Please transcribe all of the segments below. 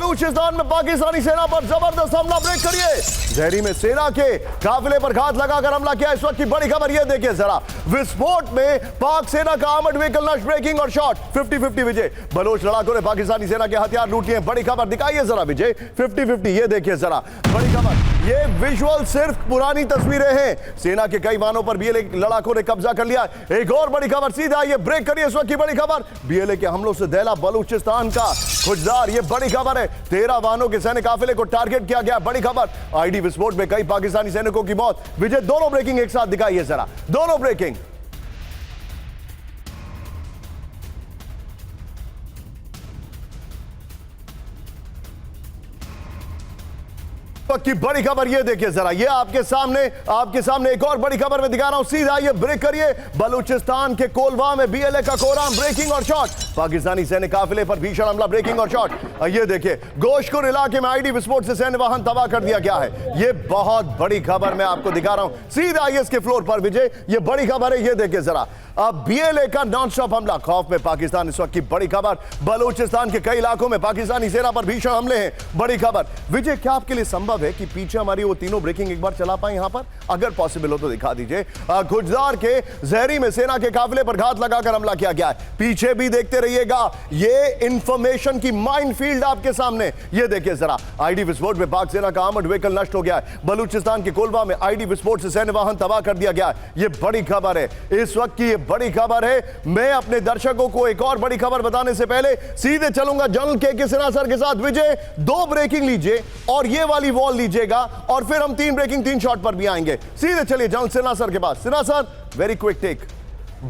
बलूचिस्तान में पाकिस्तानी सेना पर जबरदस्त हमला, ब्रेक करिए। जहरी में सेना के काफिले पर घात लगाकर हमला किया। इस वक्त की बड़ी खबर यह देखिए जरा, विस्फोट में पाक सेना का आर्मर्ड व्हीकल नष्ट, ब्रेकिंग और शॉट। 50-50 विजय, बलोच लड़ाकों ने पाकिस्तानी सेना के हथियार लूट लिए। बड़ी खबर दिखाइए जरा विजय, 50-50 ये देखिए जरा बड़ी खबर। ये विजुअल सिर्फ पुरानी तस्वीरें हैं, सेना के कई वाहनों पर बीएलए लड़ाकों ने कब्जा कर लिया। एक और बड़ी खबर, सीधा ये ब्रेक करिए इस वक्त की बड़ी खबर, बीएलए के हमलों से दहला बलूचिस्तान का खुजदार। ये बड़ी खबर है, 13 वाहनों के सैनिक काफिले को टारगेट किया गया। बड़ी खबर, आईडी विस्फोट में कई पाकिस्तानी सैनिकों की मौत। विजय दोनों ब्रेकिंग एक साथ दिखाइए जरा, दोनों ब्रेकिंग। की बड़ी खबर ये देखिए जरा, ये आपके सामने एक और बड़ी खबर में दिखा रहा हूं, सीधा ये ब्रेक करिए। बलूचिस्तान के कोलवा में बीएलए का कोराम, ब्रेकिंग और शॉट। पाकिस्तानी सैनिक काफिले पर भीषण हमला, ब्रेकिंग और शॉट। ये देखिए गोशकुर इलाके में आईडी विस्फोट से सैन्य वाहन तबाह कर दिया गया है। ये बहुत बड़ी खबर मैं आपको दिखा रहा हूं, सीधा आईएस के फ्लोर पर विजय, ये बड़ी खबर है। ये देखिए जरा, अब बीएलए का नॉन स्टॉप हमला, खौफ में पाकिस्तान। इस वक्त की बड़ी खबर, बलूचिस्तान के कई इलाकों में पाकिस्तानी सेना पर भीषण हमले हैं। बड़ी खबर विजय, क्या आपके लिए संभव है कि पीछे हमारी वो तीनों ब्रेकिंग एक बार चला पाए यहां पर? अगर पॉसिबल हो तो दिखा दीजिए। गुजदार के जहरी में सेना के काफिले पर घात लगाकर हमला किया गया है। पीछे भी देखते रहिएगा, ये इंफॉर्मेशन की माइनफील्ड आपके सामने। ये देखिए जरा, आईडी विस्फोट में पाक सेना का आर्मर्ड व्हीकल नष्ट हो गया है। बलूचिस्तान के कोलवा में आईडी विस्फोट से सैन्य वाहन तबाह कर दिया गया है। ये बड़ी खबर है, इस वक्त की ये बड़ी खबर है। मैं अपने दर्शकों को एक और बड़ी खबर बताने से पहले सीधे चलूंगा जनरल के सिन्हा सर के साथ। विजय, 2 ब्रेकिंग लीजिए और ये वाली वॉल लीजिएगा, और फिर हम 3 ब्रेकिंग 3 शॉट पर भी आएंगे। सीधे चलिए जनरल सिन्हा सर के पास। Sinha sir, very quick take.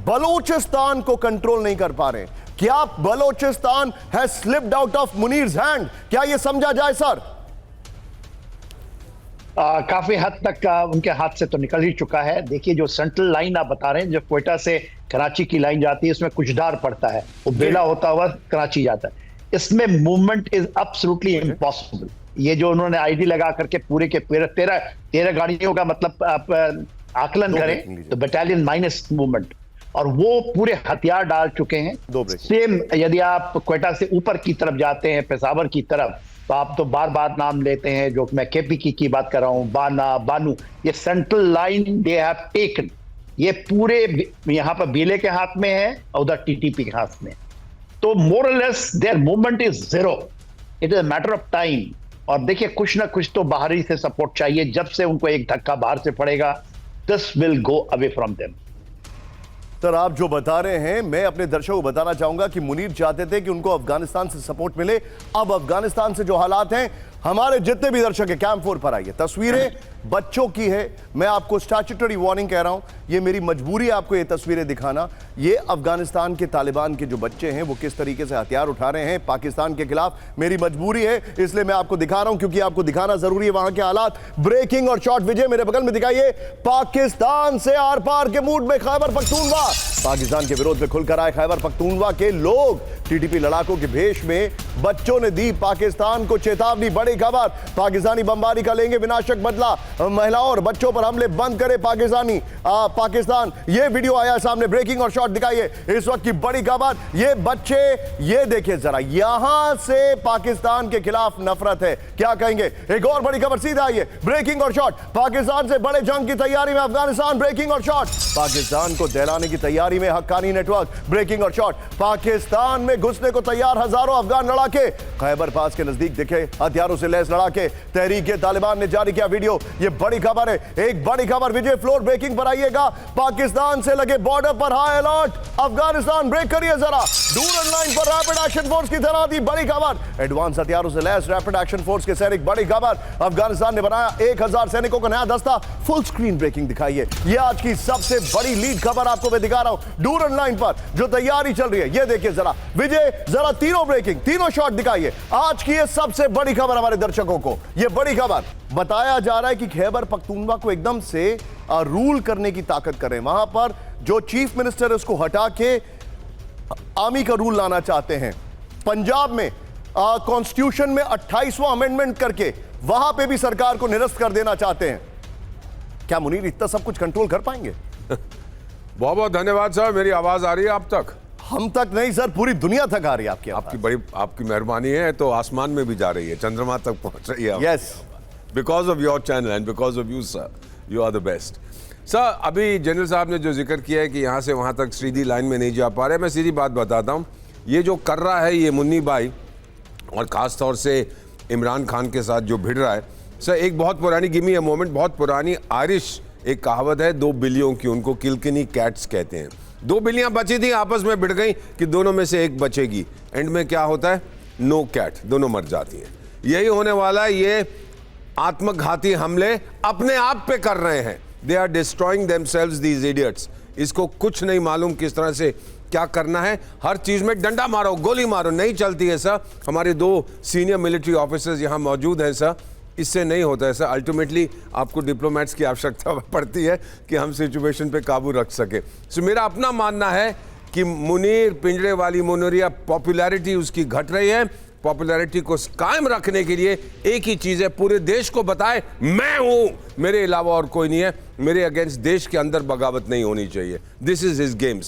Balochistan को कंट्रोल नहीं कर पा रहे, क्या Balochistan has slipped out of Munir's hand? क्या यह समझा जाए सर? काफी हद तक उनके हाथ से तो निकल ही चुका है। देखिए, जो सेंट्रल लाइन आप बता रहे हैं, जो क्वेटा से कराची की लाइन जाती है, उसमें कुचदार पड़ता है, वो बेला होता हुआ कराची जाता है। इसमें मूवमेंट इज एब्सोल्युटली इम्पॉसिबल। ये जो उन्होंने आईडी लगा करके पूरे के 13 गाड़ियों का मतलब आप आकलन करें तो बटालियन माइनस मूवमेंट, और वो पूरे हथियार डाल चुके हैं। सेम यदि आप क्वेटा से ऊपर की तरफ जाते हैं, पेशावर की तरफ, तो आप तो बार बार नाम लेते हैं, जो मैं केपी की बात कर रहा हूं, बानू, ये central line they have taken. ये पूरे यहां पर बीएलए के हाथ में है और उधर टीटीपी के हाथ में। तो मोर और less there movement is zero, it is a matter of time. और देखिए, कुछ ना कुछ तो बाहरी से सपोर्ट चाहिए। जब से उनको एक धक्का बाहर से पड़ेगा, this will go away from them. Sir, आप जो बता रहे हैं, मैं अपने दर्शकों को बताना चाहूंगा कि मुनीर चाहते थे कि उनको अफगानिस्तान से सपोर्ट मिले। अब अफगानिस्तान से जो हालात हैं, हमारे जितने भी दर्शक है कैंप 4 पर आइए। तस्वीरें बच्चों की है, मैं आपको स्टैट्यूटरी वार्निंग कह रहा हूं, ये मेरी मजबूरी है आपको ये तस्वीरें दिखाना। ये अफगानिस्तान के तालिबान के जो बच्चे हैं वो किस तरीके से हथियार उठा रहे हैं पाकिस्तान के खिलाफ, मेरी मजबूरी है, इसलिए मैं आपको दिखा रहा हूं, क्योंकि आपको दिखाना जरूरी है वहां के हालात। ब्रेकिंग और शॉट विजय मेरे बगल में दिखाइए। पाकिस्तान से आर पार के मूड में खैबर पख्तूनख्वा, पाकिस्तान के विरोध में खुलकर आए खैबर पख्तूनख्वा के लोग। टीटीपी लड़ाकों के भेष में बच्चों ने दी पाकिस्तान को चेतावनी। बड़ी खबर, पाकिस्तानी बमबारी का लेंगे विनाशक बदला, महिलाओं और बच्चों पर हमले बंद करे पाकिस्तान। ये वीडियो आया सामने, ब्रेकिंग और शॉट दिखाइए इस वक्त की बड़ी खबर। ये बच्चे, ये देखिए जरा, यहां से पाकिस्तान के खिलाफ नफरत है, क्या कहेंगे? एक और बड़ी खबर, सीधा आइए, ब्रेकिंग और शॉट। पाकिस्तान से बड़े जंग की तैयारी में अफगानिस्तान, ब्रेकिंग और शॉट। पाकिस्तान को दहलाने की तैयारी में हक्कानी नेटवर्क, ब्रेकिंग और शॉट। पाकिस्तान में घुसने को तैयार हजारों अफगान लड़ाके, खैबर पास के नजदीक दिखे हथियारों से लैस लड़ाके। तहरीक तालिबान ने जारी किया वीडियो। ये बड़ी खबर है, एक बड़ी खबर विजय, फ्लोर ब्रेकिंग पर आइएगा। पाकिस्तान से लगे बॉर्डर पर हाई अलर्ट, अफगानिस्तान ब्रेक करिए जरा। डूरन लाइन पर रैपिड एक्शन फोर्स की तैनाती, बड़ी खबर। एडवांस हथियारों से लैस रैपिड एक्शन फोर्स के सैनिक, बड़ी खबर। अफगानिस्तान ने बनाया 1000 सैनिकों का नया दस्ता, फुल स्क्रीन ब्रेकिंग दिखाइए। ये आज की सबसे बड़ी लीड खबर आपको मैं दिखा रहा हूं। डूरन लाइन पर जो तैयारी चल रही है, ये देखिए जरा विजय, जरा तीनों ब्रेकिंग, तीनों शॉट दिखाइए। आज की ये सबसे बड़ी खबर हमारे दर्शकों को, ये बड़ी खबर। बताया जा रहा है कि खैबर पख्तूनख्वा को एकदम से रूल करने की ताकत करें, वहां पर जो चीफ मिनिस्टर है उसको हटा के आर्मी का रूल लाना चाहते हैं। पंजाब में कॉन्स्टिट्यूशन में 28वां अमेंडमेंट करके वहां पे भी सरकार को निरस्त कर देना चाहते हैं। क्या मुनीर इतना सब कुछ कंट्रोल कर पाएंगे? बहुत बहुत धन्यवाद सर, मेरी आवाज आ रही है आप तक? हम तक नहीं सर, पूरी दुनिया तक आ रही है आपकी आवाज। आपकी मेहरबानी है, तो आसमान में भी जा रही है, चंद्रमा तक पहुंच रही है। Yes, because of your channel and because of you sir, you are the best. Sir, अभी जनरल साहब ने जो जिक्र किया है कि यहाँ से वहाँ तक सीधी लाइन में नहीं जा पा रहे, मैं सीधी बात बताता हूँ। ये जो कर रहा है ये मुन्नी भाई, और ख़ास तौर से इमरान खान के साथ जो भिड़ रहा है, सर एक बहुत पुरानी गिमी है मोमेंट, बहुत पुरानी आयरिश एक कहावत है, 2 बिल्लियों की, उनको किलकिनी कैट्स कहते हैं। 2 बिल्लियाँ बची थी, आपस में भिड़ गई कि दोनों में से एक बचेगी। एंड में क्या होता है? नो कैट, दोनों मर जाती हैं। यही होने वाला है। ये आत्मघाती हमले अपने आप पे कर रहे हैं। They are destroying themselves these idiots. इसको कुछ नहीं मालूम किस तरह से क्या करना है। हर चीज में डंडा मारो, गोली मारो, नहीं चलती है सर। हमारे 2 सीनियर मिलिट्री ऑफिसर्स यहाँ मौजूद हैं सर, इससे नहीं होता है सर। अल्टीमेटली आपको डिप्लोमेट्स की आवश्यकता पड़ती है कि हम सिचुएशन पे काबू रख सके। सो मेरा अपना मानना है कि मुनीर पिंजरे वाली मुनरिया पॉपुलैरिटी उसकी घट रही है। पॉपुलैरिटी को कायम रखने के लिए एक ही चीज है, पूरे देश को बताए मैं हूं, मेरे अलावा और कोई नहीं है। मेरे अगेंस्ट देश के अंदर बगावत नहीं होनी चाहिए। This is his games.